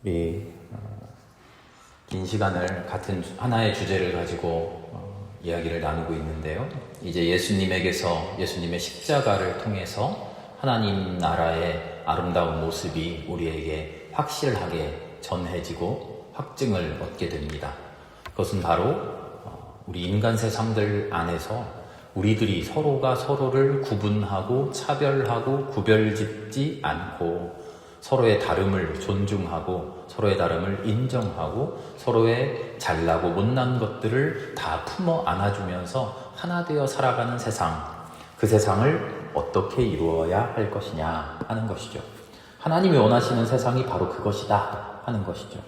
우리 긴 시간을 같은 하나의 주제를 가지고 이야기를 나누고 있는데요. 이제 예수님에게서 예수님의 십자가를 통해서 하나님 나라의 아름다운 모습이 우리에게 확실하게 전해지고 확증을 얻게 됩니다. 그것은 바로 우리 인간 세상들 안에서 우리들이 서로가 서로를 구분하고 차별하고 구별짓지 않고 서로의 다름을 존중하고 서로의 다름을 인정하고 서로의 잘나고 못난 것들을 다 품어 안아주면서 하나 되어 살아가는 세상, 그 세상을 어떻게 이루어야 할 것이냐 하는 것이죠. 하나님이 원하시는 세상이 바로 그것이다 하는 것이죠.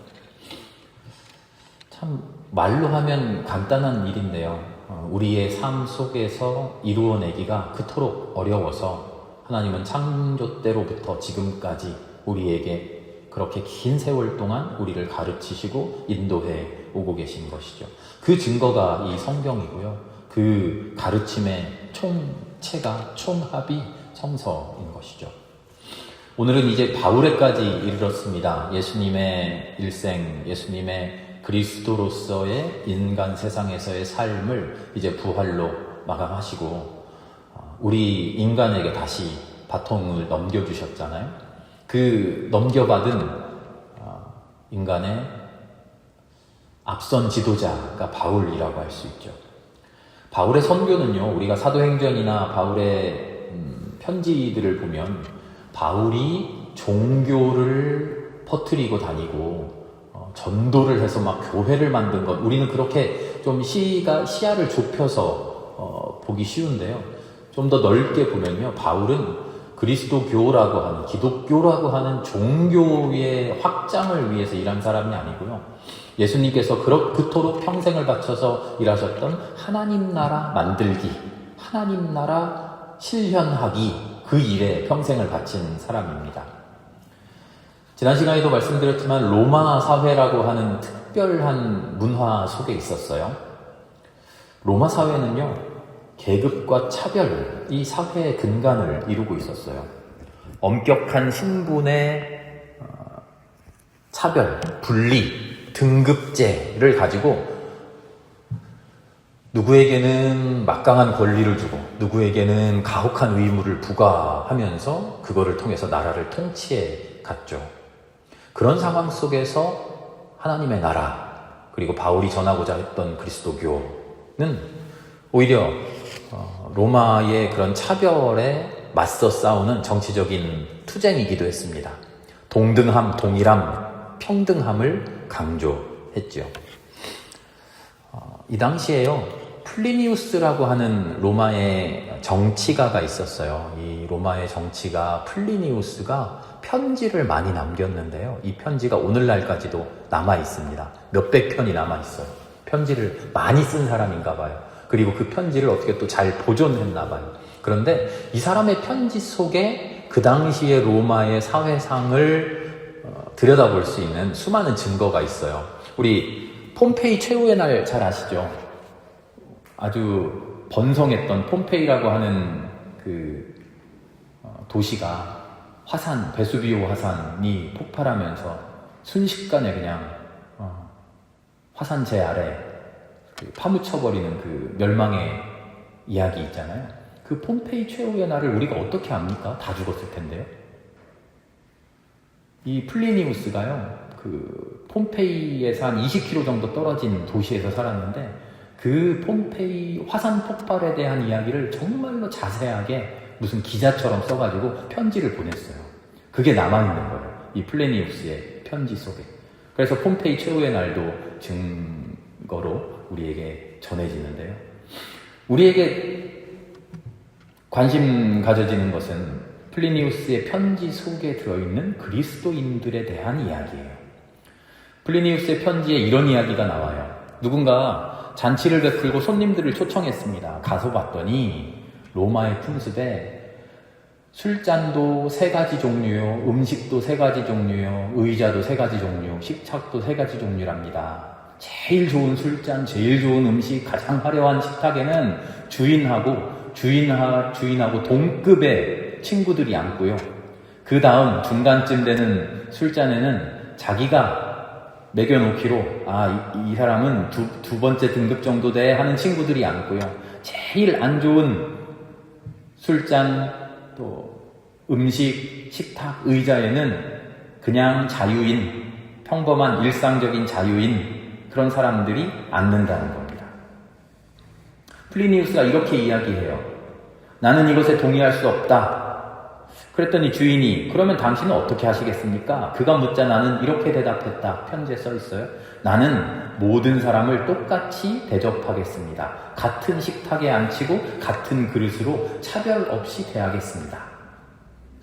참 말로 하면 간단한 일인데요. 우리의 삶 속에서 이루어내기가 그토록 어려워서 하나님은 창조 때로부터 지금까지 우리에게 그렇게 긴 세월 동안 우리를 가르치시고 인도해 오고 계신 것이죠. 그 증거가 이 성경이고요. 그 가르침의 총체가 총합이 성서인 것이죠. 오늘은 이제 바울에까지 이르렀습니다. 예수님의 일생, 예수님의 그리스도로서의 인간 세상에서의 삶을 이제 부활로 마감하시고 우리 인간에게 다시 바통을 넘겨주셨잖아요. 그 넘겨받은 인간의 앞선 지도자가 바울이라고 할 수 있죠. 바울의 선교는요, 우리가 사도행전이나 바울의 편지들을 보면 바울이 종교를 퍼뜨리고 다니고 전도를 해서 막 교회를 만든 것, 우리는 그렇게 좀 시야를 좁혀서 보기 쉬운데요. 좀 더 넓게 보면요, 바울은 그리스도교라고 하는, 기독교라고 하는 종교의 확장을 위해서 일한 사람이 아니고요. 예수님께서 그토록 평생을 바쳐서 일하셨던 하나님 나라 만들기, 하나님 나라 실현하기, 그 일에 평생을 바친 사람입니다. 지난 시간에도 말씀드렸지만 로마 사회라고 하는 특별한 문화 속에 있었어요. 로마 사회는요, 계급과 차별, 이 사회의 근간을 이루고 있었어요. 엄격한 신분의 차별, 분리, 등급제를 가지고 누구에게는 막강한 권리를 주고 누구에게는 가혹한 의무를 부과하면서 그거를 통해서 나라를 통치해 갔죠. 그런 상황 속에서 하나님의 나라, 그리고 바울이 전하고자 했던 그리스도교는 오히려 로마의 그런 차별에 맞서 싸우는 정치적인 투쟁이기도 했습니다. 동등함, 동일함, 평등함을 강조했죠. 이 당시에요, 플리니우스라고 하는 로마의 정치가가 있었어요. 이 로마의 정치가 플리니우스가 편지를 많이 남겼는데요. 이 편지가 오늘날까지도 남아 있습니다. 몇백 편이 남아 있어요. 편지를 많이 쓴 사람인가 봐요. 그리고 그 편지를 어떻게 또 잘 보존했나 봐요. 그런데 이 사람의 편지 속에 그 당시의 로마의 사회상을 들여다볼 수 있는 수많은 증거가 있어요. 우리 폼페이 최후의 날 잘 아시죠? 아주 번성했던 폼페이라고 하는 그 도시가 화산, 베수비오 화산이 폭발하면서 순식간에 그냥 화산재 아래 파묻혀버리는 그 멸망의 이야기 있잖아요. 그 폼페이 최후의 날을 우리가 어떻게 압니까? 다 죽었을 텐데요. 이 플리니우스가요, 그 폼페이에서 한 20km 정도 떨어진 도시에서 살았는데 그 폼페이 화산 폭발에 대한 이야기를 정말로 자세하게 무슨 기자처럼 써가지고 편지를 보냈어요. 그게 남아있는 거예요. 이 플리니우스의 편지 속에. 그래서 폼페이 최후의 날도 증거로 우리에게 전해지는데요. 우리에게 관심 가져지는 것은 플리니우스의 편지 속에 들어있는 그리스도인들에 대한 이야기예요. 플리니우스의 편지에 이런 이야기가 나와요. 누군가 잔치를 베풀고 손님들을 초청했습니다. 가서 봤더니 로마의 풍습에 술잔도 3가지 종류요, 음식도 3가지 종류요, 의자도 3가지 종류, 식탁도 3가지 종류랍니다. 제일 좋은 술잔, 제일 좋은 음식, 가장 화려한 식탁에는 주인하고 동급의 친구들이 앉고요. 그 다음 중간쯤 되는 술잔에는 자기가 매겨놓기로 이 사람은 두 번째 등급 정도 돼 하는 친구들이 않고요. 제일 안 좋은 술잔, 또 음식, 식탁, 의자에는 그냥 자유인, 평범한 일상적인 자유인 그런 사람들이 앉는다는 겁니다. 플리니우스가 이렇게 이야기해요. 나는 이것에 동의할 수 없다. 그랬더니 주인이 그러면 당신은 어떻게 하시겠습니까? 그가 묻자 나는 이렇게 대답했다. 편지에 써 있어요. 나는 모든 사람을 똑같이 대접하겠습니다. 같은 식탁에 앉히고 같은 그릇으로 차별 없이 대하겠습니다.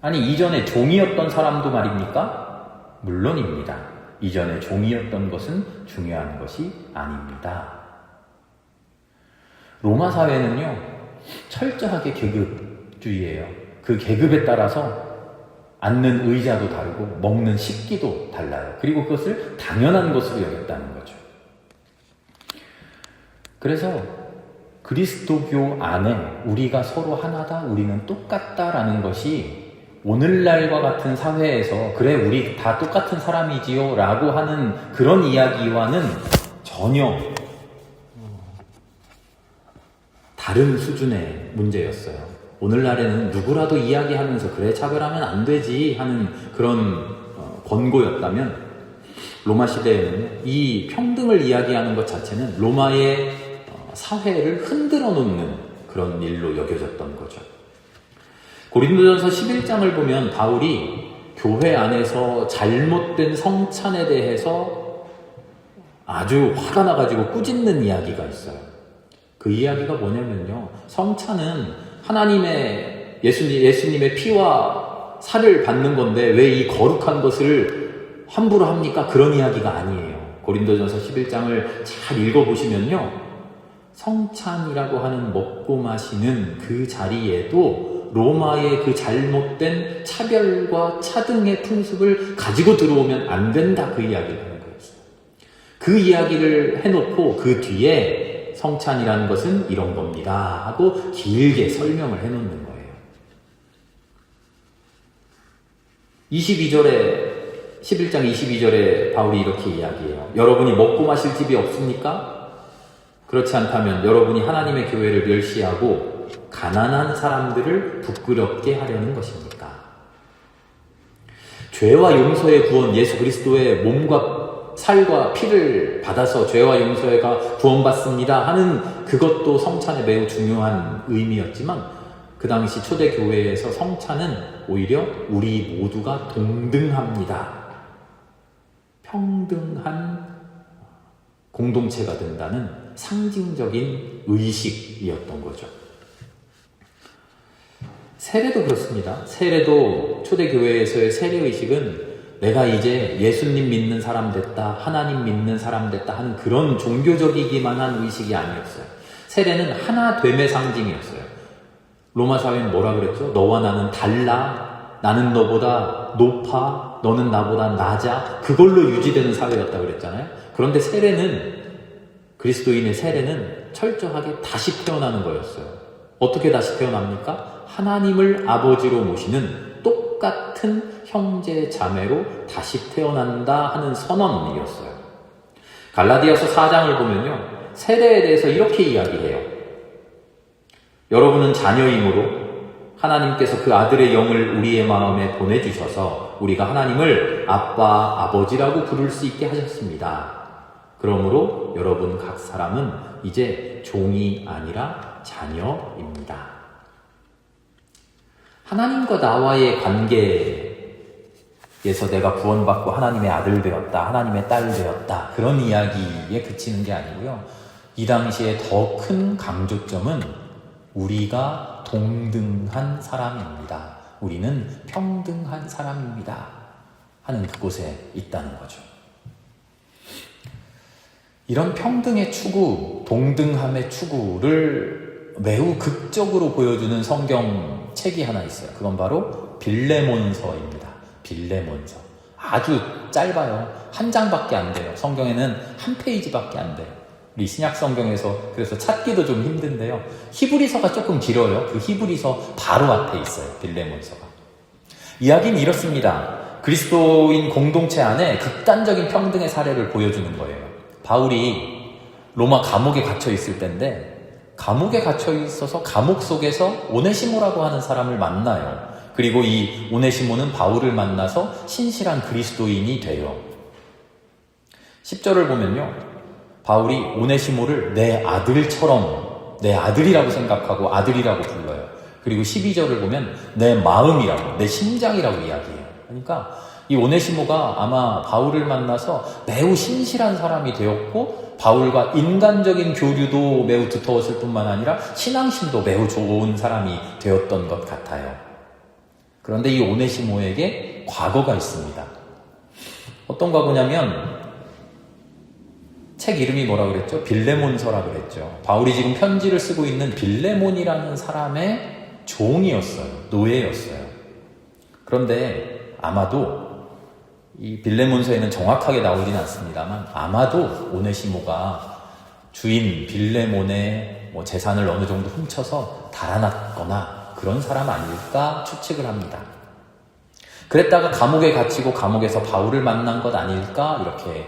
아니, 이전에 종이었던 사람도 말입니까? 물론입니다. 이전에 종이었던 것은 중요한 것이 아닙니다. 로마 사회는요, 철저하게 계급주의예요. 그 계급에 따라서 앉는 의자도 다르고 먹는 식기도 달라요. 그리고 그것을 당연한 것으로 여겼다는 거죠. 그래서 그리스도교 안에 우리가 서로 하나다, 우리는 똑같다라는 것이 오늘날과 같은 사회에서 그래 우리 다 똑같은 사람이지요 라고 하는 그런 이야기와는 전혀 다른 수준의 문제였어요. 오늘날에는 누구라도 이야기하면서 그래 차별하면 안 되지 하는 그런 권고였다면 로마 시대에는 이 평등을 이야기하는 것 자체는 로마의 사회를 흔들어 놓는 그런 일로 여겨졌던 거죠. 고린도전서 11장을 보면 바울이 교회 안에서 잘못된 성찬에 대해서 아주 화가 나가지고 꾸짖는 이야기가 있어요. 그 이야기가 뭐냐면요, 성찬은 하나님의 예수님의 피와 살을 받는 건데 왜 이 거룩한 것을 함부로 합니까? 그런 이야기가 아니에요. 고린도전서 11장을 잘 읽어보시면요, 성찬이라고 하는 먹고 마시는 그 자리에도 로마의 그 잘못된 차별과 차등의 풍습을 가지고 들어오면 안 된다, 그 이야기를 하는 거였어요. 그 이야기를 해놓고 그 뒤에 성찬이라는 것은 이런 겁니다 하고 길게 설명을 해놓는 거예요. 11장 22절에 바울이 이렇게 이야기해요. 여러분이 먹고 마실 집이 없습니까? 그렇지 않다면 여러분이 하나님의 교회를 멸시하고 가난한 사람들을 부끄럽게 하려는 것입니까? 죄와 용서의 구원, 예수 그리스도의 몸과 살과 피를 받아서 죄와 용서가 구원받습니다 하는 그것도 성찬에 매우 중요한 의미였지만, 그 당시 초대교회에서 성찬은 오히려 우리 모두가 동등합니다, 평등한 공동체가 된다는 상징적인 의식이었던 거죠. 세례도 그렇습니다. 세례도 초대교회에서의 세례의식은 내가 이제 예수님 믿는 사람 됐다, 하나님 믿는 사람 됐다 하는 그런 종교적이기만 한 의식이 아니었어요. 세례는 하나됨의 상징이었어요. 로마 사회는 뭐라 그랬죠? 너와 나는 달라, 나는 너보다 높아, 너는 나보다 낮아, 그걸로 유지되는 사회였다 그랬잖아요. 그런데 세례는, 그리스도인의 세례는 철저하게 다시 태어나는 거였어요. 어떻게 다시 태어납니까? 하나님을 아버지로 모시는 똑같은 형제 자매로 다시 태어난다 하는 선언이었어요. 갈라디아서 4장을 보면요, 세례에 대해서 이렇게 이야기해요. 여러분은 자녀이므로 하나님께서 그 아들의 영을 우리의 마음에 보내주셔서 우리가 하나님을 아빠, 아버지라고 부를 수 있게 하셨습니다. 그러므로 여러분 각 사람은 이제 종이 아니라 자녀입니다. 하나님과 나와의 관계에서 내가 구원받고 하나님의 아들 되었다, 하나님의 딸 되었다, 그런 이야기에 그치는 게 아니고요, 이 당시에 더 큰 강조점은 우리가 동등한 사람입니다, 우리는 평등한 사람입니다 하는 그곳에 있다는 거죠. 이런 평등의 추구, 동등함의 추구를 매우 극적으로 보여주는 성경책이 하나 있어요. 그건 바로 빌레몬서입니다. 빌레몬서. 아주 짧아요. 한 장밖에 안 돼요. 성경에는 한 페이지밖에 안 돼요. 우리 신약 성경에서 그래서 찾기도 좀 힘든데요, 히브리서가 조금 길어요. 그 히브리서 바로 앞에 있어요, 빌레몬서가. 이야기는 이렇습니다. 그리스도인 공동체 안에 극단적인 평등의 사례를 보여주는 거예요. 바울이 로마 감옥에 갇혀 있을 때인데, 감옥에 갇혀 있어서 감옥 속에서 오네시모라고 하는 사람을 만나요. 그리고 이 오네시모는 바울을 만나서 신실한 그리스도인이 돼요. 10절을 보면요, 바울이 오네시모를 내 아들처럼, 내 아들이라고 생각하고 아들이라고 불러요. 그리고 12절을 보면 내 마음이라고, 내 심장이라고 이야기해요. 그러니까 이 오네시모가 아마 바울을 만나서 매우 신실한 사람이 되었고, 바울과 인간적인 교류도 매우 두터웠을 뿐만 아니라 신앙심도 매우 좋은 사람이 되었던 것 같아요. 그런데 이 오네시모에게 과거가 있습니다. 어떤 과거냐면, 책 이름이 뭐라고 그랬죠? 빌레몬서라 그랬죠. 바울이 지금 편지를 쓰고 있는 빌레몬이라는 사람의 종이었어요. 노예였어요. 그런데 아마도 이 빌레몬서에는 정확하게 나오진 않습니다만, 아마도 오네시모가 주인 빌레몬의 재산을 어느 정도 훔쳐서 달아났거나 그런 사람 아닐까 추측을 합니다. 그랬다가 감옥에 갇히고 감옥에서 바울을 만난 것 아닐까 이렇게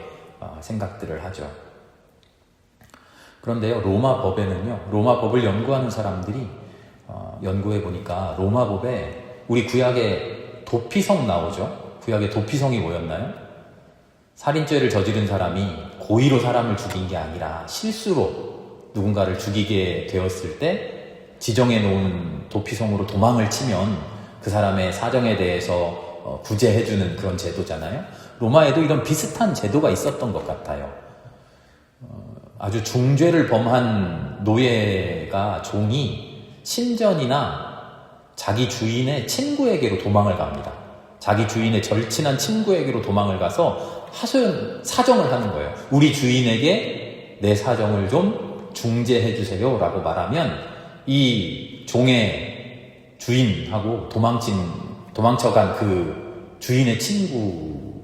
생각들을 하죠. 그런데요, 로마 법에는요, 로마 법을 연구하는 사람들이 연구해 보니까 로마 법에 우리 구약에 도피성 나오죠. 구약에 도피성이 뭐였나요? 살인죄를 저지른 사람이 고의로 사람을 죽인 게 아니라 실수로 누군가를 죽이게 되었을 때 지정해 놓은 도피성으로 도망을 치면 그 사람의 사정에 대해서 구제해주는 그런 제도잖아요. 로마에도 이런 비슷한 제도가 있었던 것 같아요. 아주 중죄를 범한 노예가, 종이 신전이나 자기 주인의 친구에게로 도망을 갑니다. 자기 주인의 절친한 친구에게로 도망을 가서 사정을 하는 거예요. 우리 주인에게 내 사정을 좀 중재해 주세요 라고 말하면, 이 종의 주인하고 도망쳐간 그 주인의 친구가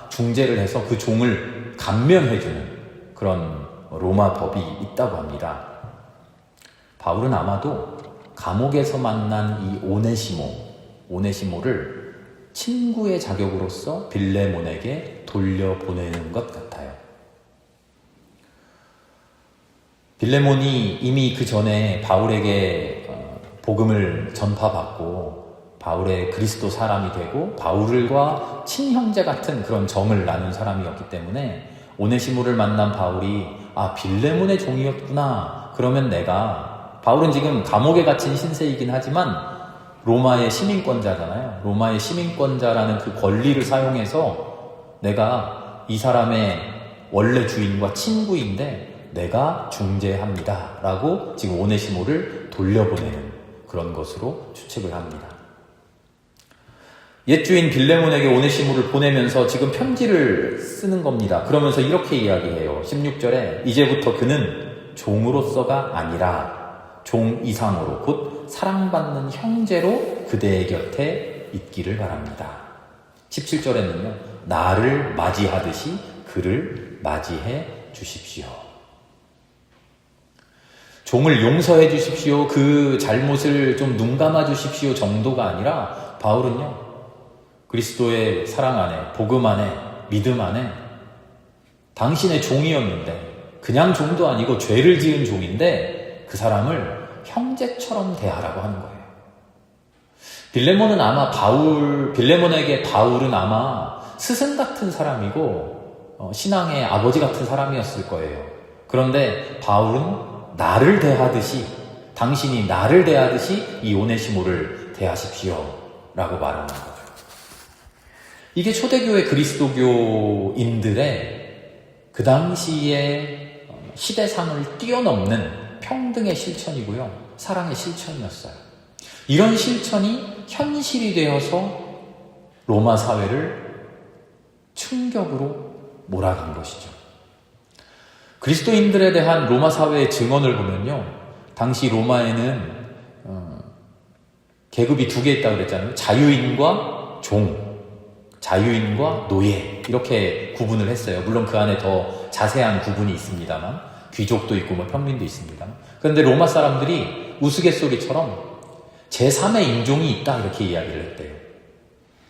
중재를 해서 그 종을 감면해주는 그런 로마 법이 있다고 합니다. 바울은 아마도 감옥에서 만난 이 오네시모를 친구의 자격으로서 빌레몬에게 돌려보내는 것 같아요. 빌레몬이 이미 그 전에 바울에게 복음을 전파받고 바울의 그리스도 사람이 되고 바울과 친형제 같은 그런 정을 나눈 사람이었기 때문에 오네시모를 만난 바울이 빌레몬의 종이었구나. 그러면 바울은 지금 감옥에 갇힌 신세이긴 하지만 로마의 시민권자잖아요. 로마의 시민권자라는 그 권리를 사용해서 내가 이 사람의 원래 주인과 친구인데 내가 중재합니다 라고 지금 오네시모를 돌려보내는 그런 것으로 추측을 합니다. 옛 주인 빌레몬에게 오네시모를 보내면서 지금 편지를 쓰는 겁니다. 그러면서 이렇게 이야기해요. 16절에 이제부터 그는 종으로서가 아니라 종 이상으로 곧 사랑받는 형제로 그대의 곁에 있기를 바랍니다. 17절에는요. 나를 맞이하듯이 그를 맞이해 주십시오. 종을 용서해 주십시오. 그 잘못을 좀 눈감아 주십시오 정도가 아니라 바울은요. 그리스도의 사랑 안에, 복음 안에, 믿음 안에 당신의 종이었는데 그냥 종도 아니고 죄를 지은 종인데 그 사람을 형제처럼 대하라고 하는 거예요. 빌레몬에게 바울은 아마 스승 같은 사람이고 신앙의 아버지 같은 사람이었을 거예요. 그런데 바울은 나를 대하듯이, 당신이 나를 대하듯이 이 오네시모를 대하십시오 라고 말하는 거죠. 이게 초대교회 그리스도교인들의 그 당시의 시대상을 뛰어넘는 평등의 실천이고요. 사랑의 실천이었어요. 이런 실천이 현실이 되어서 로마 사회를 충격으로 몰아간 것이죠. 그리스도인들에 대한 로마 사회의 증언을 보면요. 당시 로마에는 계급이 두 개 있다고 그랬잖아요. 자유인과 종, 자유인과 노예 이렇게 구분을 했어요. 물론 그 안에 더 자세한 구분이 있습니다만 귀족도 있고 평민도 있습니다. 그런데 로마 사람들이 우스갯소리처럼 제3의 인종이 있다 이렇게 이야기를 했대요.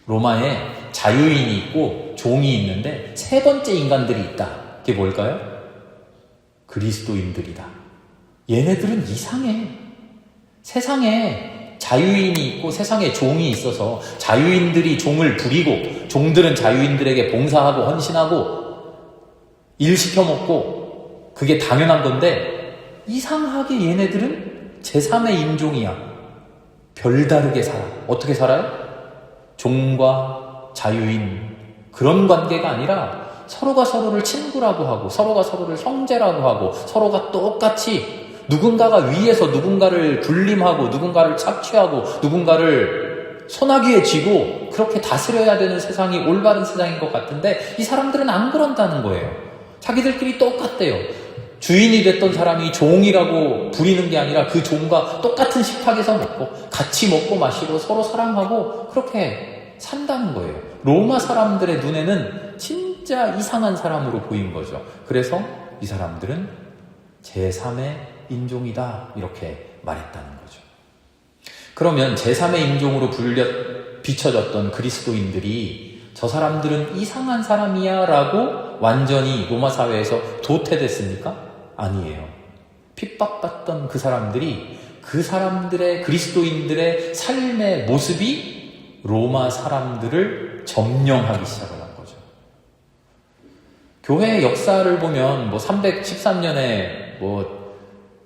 로마에 자유인이 있고 종이 있는데 세 번째 인간들이 있다. 그게 뭘까요? 그리스도인들이다. 얘네들은 이상해. 세상에 자유인이 있고 세상에 종이 있어서 자유인들이 종을 부리고 종들은 자유인들에게 봉사하고 헌신하고 일 시켜먹고 그게 당연한 건데 이상하게 얘네들은 제3의 인종이야. 별다르게 살아. 어떻게 살아요? 종과 자유인 그런 관계가 아니라 서로가 서로를 친구라고 하고 서로가 서로를 형제라고 하고 서로가 똑같이 누군가가 위에서 누군가를 군림하고 누군가를 착취하고 누군가를 소나기에 쥐고 그렇게 다스려야 되는 세상이 올바른 세상인 것 같은데 이 사람들은 안 그런다는 거예요. 자기들끼리 똑같대요. 주인이 됐던 사람이 종이라고 부리는 게 아니라 그 종과 똑같은 식탁에서 먹고 같이 먹고 마시고 서로 사랑하고 그렇게 산다는 거예요. 로마 사람들의 눈에는 진짜 이상한 사람으로 보인 거죠. 그래서 이 사람들은 제3의 인종이다 이렇게 말했다는 거죠. 그러면 제3의 인종으로 비춰졌던 그리스도인들이 저 사람들은 이상한 사람이야 라고 완전히 로마 사회에서 도태됐습니까? 아니에요. 핍박받던 그 사람들의 그리스도인들의 삶의 모습이 로마 사람들을 점령하기 시작을 한 거죠. 교회의 역사를 보면 313년에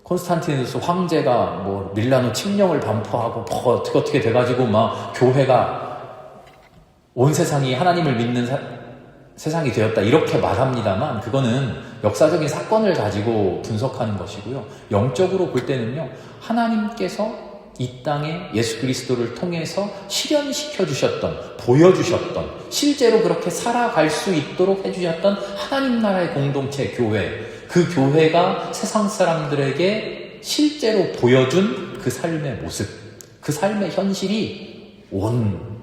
콘스탄티누스 황제가 밀라노 칙령을 반포하고 어떻게 돼가지고 막 교회가 온 세상이 하나님을 믿는 세상이 되었다 이렇게 말합니다만 그거는 역사적인 사건을 가지고 분석하는 것이고요. 영적으로 볼 때는요. 하나님께서 이 땅에 예수 그리스도를 통해서 실현시켜 주셨던, 보여주셨던, 실제로 그렇게 살아갈 수 있도록 해주셨던 하나님 나라의 공동체 교회, 그 교회가 세상 사람들에게 실제로 보여준 그 삶의 모습, 그 삶의 현실이 온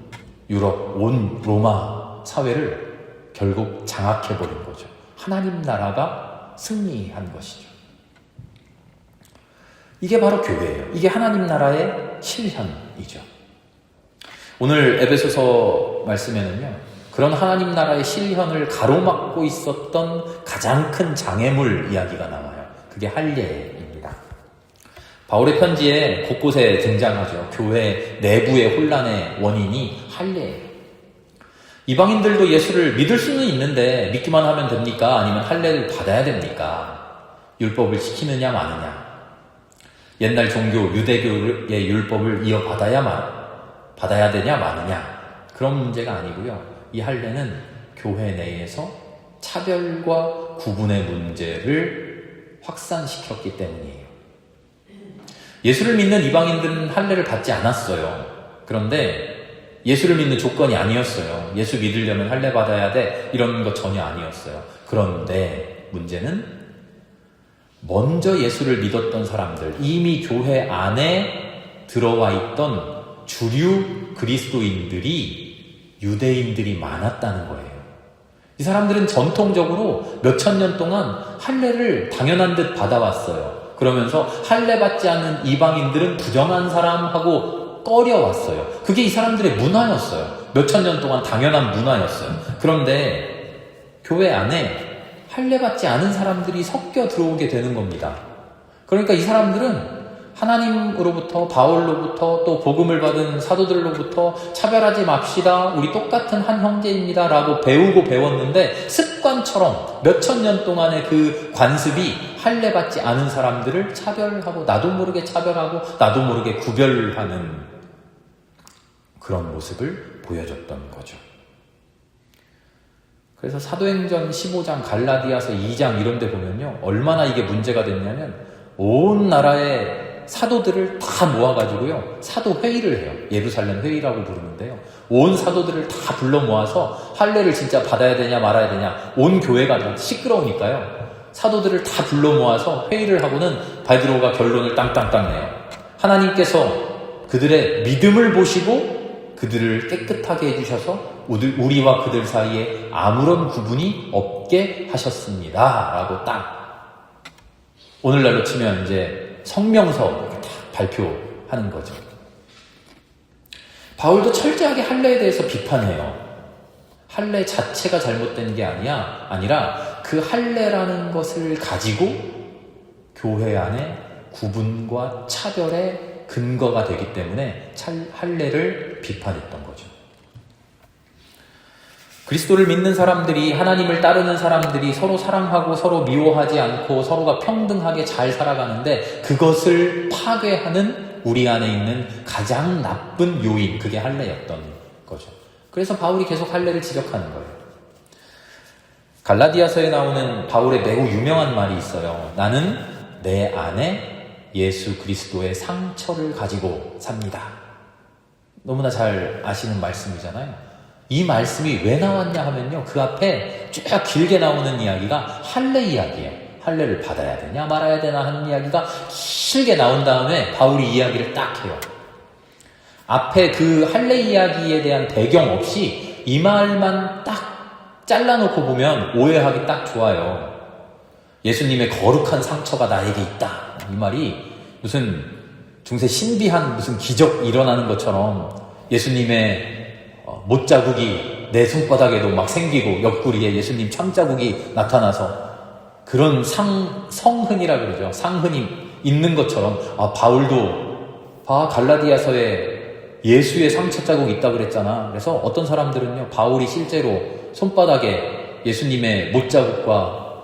유럽, 온 로마 사회를 결국 장악해버린 거죠. 하나님 나라가 승리한 것이죠. 이게 바로 교회예요. 이게 하나님 나라의 실현이죠. 오늘 에베소서 말씀에는요. 그런 하나님 나라의 실현을 가로막고 있었던 가장 큰 장애물 이야기가 나와요. 그게 할례입니다. 바울의 편지에 곳곳에 등장하죠. 교회 내부의 혼란의 원인이 할례예요. 이방인들도 예수를 믿을 수는 있는데 믿기만 하면 됩니까? 아니면 할례를 받아야 됩니까? 율법을 지키느냐 마느냐. 옛날 종교 유대교의 율법을 받아야 되냐 마느냐. 그런 문제가 아니고요. 이 할례는 교회 내에서 차별과 구분의 문제를 확산시켰기 때문이에요. 예수를 믿는 이방인들은 할례를 받지 않았어요. 그런데 예수를 믿는 조건이 아니었어요. 예수 믿으려면 할례 받아야 돼 이런 거 전혀 아니었어요. 그런데 문제는 먼저 예수를 믿었던 사람들, 이미 교회 안에 들어와 있던 주류 그리스도인들이 유대인들이 많았다는 거예요. 이 사람들은 전통적으로 몇천 년 동안 할례를 당연한 듯 받아왔어요. 그러면서 할례 받지 않는 이방인들은 부정한 사람하고 꺼려왔어요. 그게 이 사람들의 문화였어요. 몇천 년 동안 당연한 문화였어요. 그런데 교회 안에 할례 받지 않은 사람들이 섞여 들어오게 되는 겁니다. 그러니까 이 사람들은 하나님으로부터, 바울로부터, 또 복음을 받은 사도들로부터 차별하지 맙시다. 우리 똑같은 한 형제입니다. 라고 배우고 배웠는데 습관처럼 몇천 년 동안의 그 관습이 할례 받지 않은 사람들을 차별하고 나도 모르게 차별하고 나도 모르게 구별하는 그런 모습을 보여줬던 거죠. 그래서 사도행전 15장, 갈라디아서 2장 이런 데 보면요. 얼마나 이게 문제가 됐냐면 온 나라의 사도들을 다 모아가지고요. 사도회의를 해요. 예루살렘 회의라고 부르는데요. 온 사도들을 다 불러 모아서 할례를 진짜 받아야 되냐 말아야 되냐 온 교회가 다 시끄러우니까요. 사도들을 다 불러 모아서 회의를 하고는 베드로가 결론을 땅땅땅 내요. 하나님께서 그들의 믿음을 보시고 그들을 깨끗하게 해주셔서 우리와 그들 사이에 아무런 구분이 없게 하셨습니다. 라고 딱 오늘날로 치면 이제 성명서 딱 발표하는 거죠. 바울도 철저하게 할례에 대해서 비판해요. 할례 자체가 잘못된 게 아니라 그 할례라는 것을 가지고 교회 안에 구분과 차별의 근거가 되기 때문에 할례를 비판했던 거죠. 그리스도를 믿는 사람들이, 하나님을 따르는 사람들이 서로 사랑하고 서로 미워하지 않고 서로가 평등하게 잘 살아가는데 그것을 파괴하는 우리 안에 있는 가장 나쁜 요인, 그게 할례였던 거죠. 그래서 바울이 계속 할례를 지적하는 거예요. 갈라디아서에 나오는 바울의 매우 유명한 말이 있어요. 나는 내 안에 예수 그리스도의 상처를 가지고 삽니다. 너무나 잘 아시는 말씀이잖아요. 이 말씀이 왜 나왔냐 하면요, 그 앞에 쭉 길게 나오는 이야기가 할례 이야기예요. 할례를 받아야 되냐 말아야 되나 하는 이야기가 길게 나온 다음에 바울이 이야기를 딱 해요. 앞에 그 할례 이야기에 대한 배경 없이 이 말만 딱 잘라놓고 보면 오해하기 딱 좋아요. 예수님의 거룩한 상처가 나에게 있다. 이 말이 무슨 중세 신비한 무슨 기적 일어나는 것처럼 예수님의 못자국이 내 손바닥에도 막 생기고 옆구리에 예수님 참자국이 나타나서 그런 성흔이라 그러죠. 상흔이 있는 것처럼 바울도 갈라디아서에 예수의 상처 자국이 있다고 그랬잖아. 그래서 어떤 사람들은요, 바울이 실제로 손바닥에 예수님의 못자국과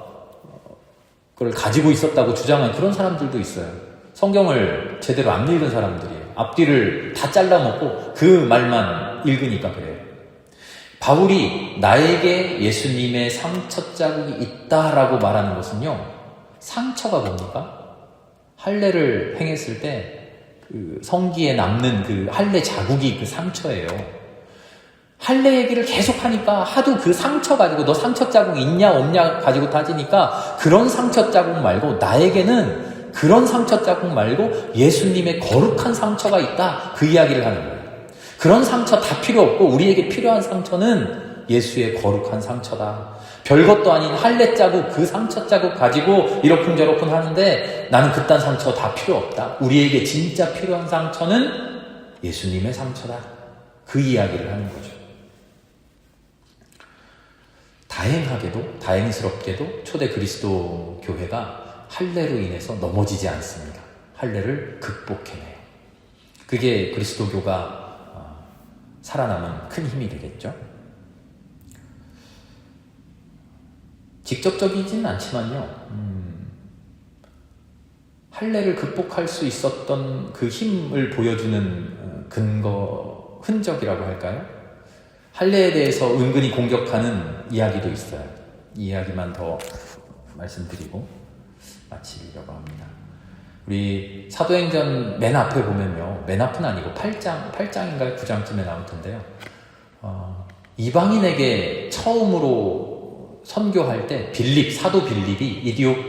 그걸 가지고 있었다고 주장한 그런 사람들도 있어요. 성경을 제대로 안 읽은 사람들이에요. 앞뒤를 다 잘라먹고 그 말만 읽으니까 그래요. 바울이 나에게 예수님의 상처 자국이 있다라고 말하는 것은요, 상처가 뭡니까? 할례를 행했을 때 그 성기에 남는 그 할례 자국이 그 상처예요. 할례 얘기를 계속 하니까 하도 그 상처 가지고 너 상처 자국 있냐 없냐 가지고 따지니까 그런 상처 자국 말고 나에게는 그런 상처 자국 말고 예수님의 거룩한 상처가 있다, 그 이야기를 하는 거예요. 그런 상처 다 필요 없고 우리에게 필요한 상처는 예수의 거룩한 상처다. 별것도 아닌 할례 자국, 그 상처 자국 가지고 이러쿵저러쿵 하는데 나는 그딴 상처 다 필요 없다. 우리에게 진짜 필요한 상처는 예수님의 상처다. 그 이야기를 하는 거죠. 다행하게도, 다행스럽게도 초대 그리스도 교회가 할례로 인해서 넘어지지 않습니다. 할례를 극복해내요. 그게 그리스도교가 살아남은 큰 힘이 되겠죠. 직접적이진 않지만요, 할례를 극복할 수 있었던 그 힘을 보여주는 근거, 흔적이라고 할까요? 할례에 대해서 은근히 공격하는 이야기도 있어요. 이 이야기만 더 말씀드리고 마치려고 합니다. 우리 사도행전 맨 앞에 보면요, 맨 앞은 아니고 8장인가요? 9장쯤에 나올 텐데요. 이방인에게 처음으로 선교할 때 사도 빌립이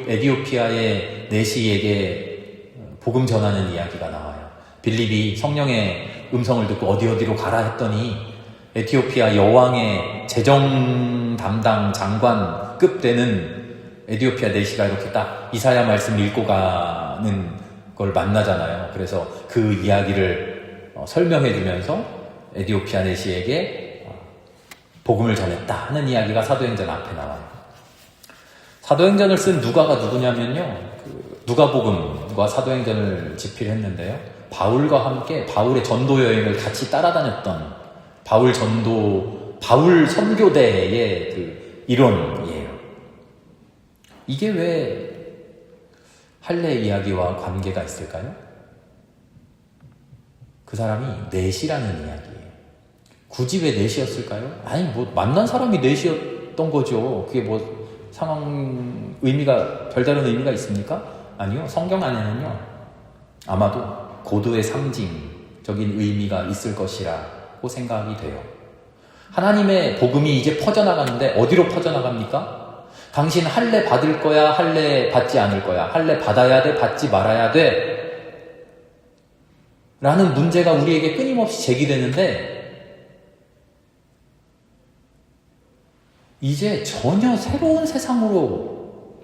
에디오피아의 내시에게 복음 전하는 이야기가 나와요. 빌립이 성령의 음성을 듣고 어디로 가라 했더니 에티오피아 여왕의 재정 담당 장관급 되는 에디오피아 내시가 이렇게 딱 이사야 말씀 읽고 가는 걸 만나잖아요. 그래서 그 이야기를 설명해 주면서 에디오피아 내시에게 복음을 전했다 하는 이야기가 사도행전 앞에 나와요. 사도행전을 쓴 누가가 누구냐면요, 누가복음과 사도행전을 집필했는데요, 바울과 함께 바울의 전도 여행을 같이 따라다녔던 바울 선교대의 그 일원이에요. 이게 왜 할례 이야기와 관계가 있을까요? 그 사람이 넷이라는 이야기예요. 굳이 왜 넷이었을까요? 아니, 만난 사람이 넷이었던 거죠. 그게 별다른 의미가 있습니까? 아니요. 성경 안에는요, 아마도 고도의 상징적인 의미가 있을 것이라고 생각이 돼요. 하나님의 복음이 이제 퍼져나가는데 어디로 퍼져나갑니까? 당신 할례 받을 거야, 할례 받지 않을 거야, 할례 받아야 돼, 받지 말아야 돼 라는 문제가 우리에게 끊임없이 제기되는데, 이제 전혀 새로운 세상으로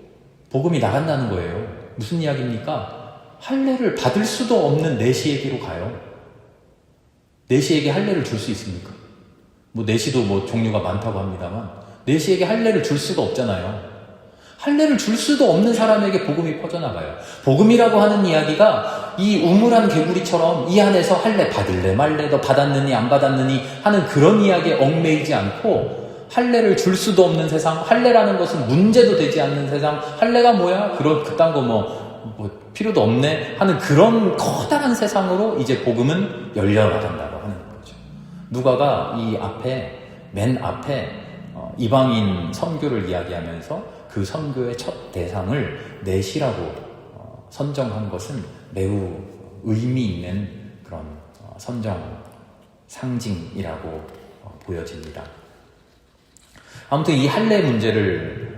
복음이 나간다는 거예요. 무슨 이야기입니까? 할례를 받을 수도 없는 내시에게로 가요. 내시에게 할례를 줄 수 있습니까? 내시도 종류가 많다고 합니다만 내시에게 할례를 줄 수가 없잖아요. 할례를 줄 수도 없는 사람에게 복음이 퍼져나가요. 복음이라고 하는 이야기가 이 우물한 개구리처럼 이 안에서 할례 받을래 말래, 너 받았느니 안 받았느니 하는 그런 이야기에 얽매이지 않고, 할례를 줄 수도 없는 세상, 할례라는 것은 문제도 되지 않는 세상, 할례가 뭐야? 그딴 거 필요도 없네 하는 그런 커다란 세상으로 이제 복음은 열려나간다고 하는 거죠. 누가가 맨 앞에 이방인 선교를 이야기하면서 그 선교의 첫 대상을 내시라고 선정한 것은 매우 의미 있는 그런 선정 상징이라고 보여집니다. 아무튼 이 할례 문제를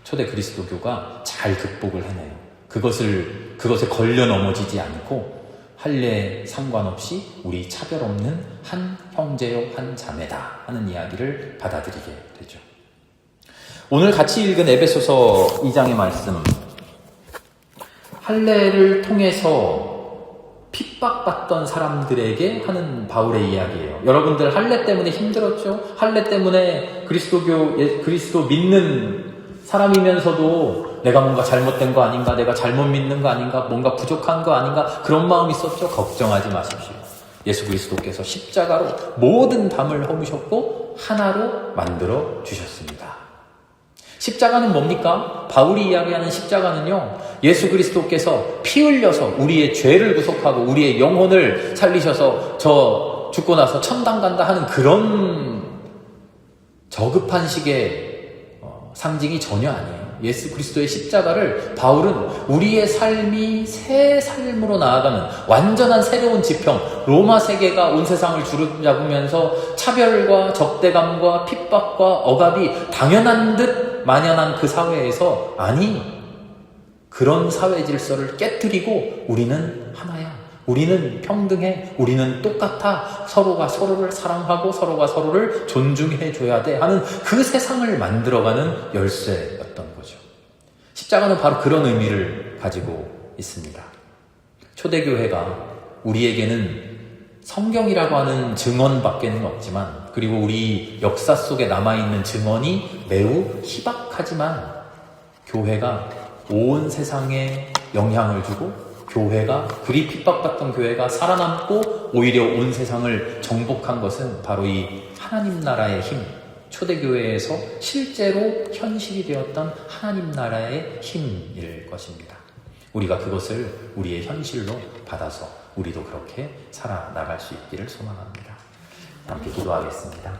초대 그리스도교가 잘 극복을 해내요. 그것에 걸려 넘어지지 않고 할례에 상관없이 우리 차별 없는 한 형제요 한 자매다 하는 이야기를 받아들이게 되죠. 오늘 같이 읽은 에베소서 2장의 말씀, 할례를 통해서 핍박받던 사람들에게 하는 바울의 이야기예요. 여러분들 할례 때문에 힘들었죠? 할례 때문에 그리스도 믿는 사람이면서도 내가 뭔가 잘못된 거 아닌가, 내가 잘못 믿는 거 아닌가, 뭔가 부족한 거 아닌가, 그런 마음이 있었죠? 걱정하지 마십시오. 예수 그리스도께서 십자가로 모든 담을 허무셨고 하나로 만들어 주셨습니다. 십자가는 뭡니까? 바울이 이야기하는 십자가는요, 예수 그리스도께서 피 흘려서 우리의 죄를 구속하고 우리의 영혼을 살리셔서 저 죽고 나서 천당 간다 하는 그런 저급한 식의 상징이 전혀 아니에요. 예수 그리스도의 십자가를 바울은 우리의 삶이 새 삶으로 나아가는 완전한 새로운 지평, 로마 세계가 온 세상을 주름잡으면서 차별과 적대감과 핍박과 억압이 당연한 듯 만연한 그 사회에서, 아니, 그런 사회 질서를 깨뜨리고 우리는 하나야, 우리는 평등해, 우리는 똑같아, 서로가 서로를 사랑하고 서로가 서로를 존중해 줘야 돼 하는 그 세상을 만들어가는 열쇠였던 거죠. 십자가는 바로 그런 의미를 가지고 있습니다. 초대교회가 우리에게는 성경이라고 하는 증언밖에는 없지만, 그리고 우리 역사 속에 남아있는 증언이 매우 희박하지만, 교회가 온 세상에 영향을 주고, 교회가, 그리 핍박받던 교회가 살아남고 오히려 온 세상을 정복한 것은 바로 이 하나님 나라의 힘, 초대교회에서 실제로 현실이 되었던 하나님 나라의 힘일 것입니다. 우리가 그것을 우리의 현실로 받아서 우리도 그렇게 살아나갈 수 있기를 소망합니다. 함께 기도하겠습니다.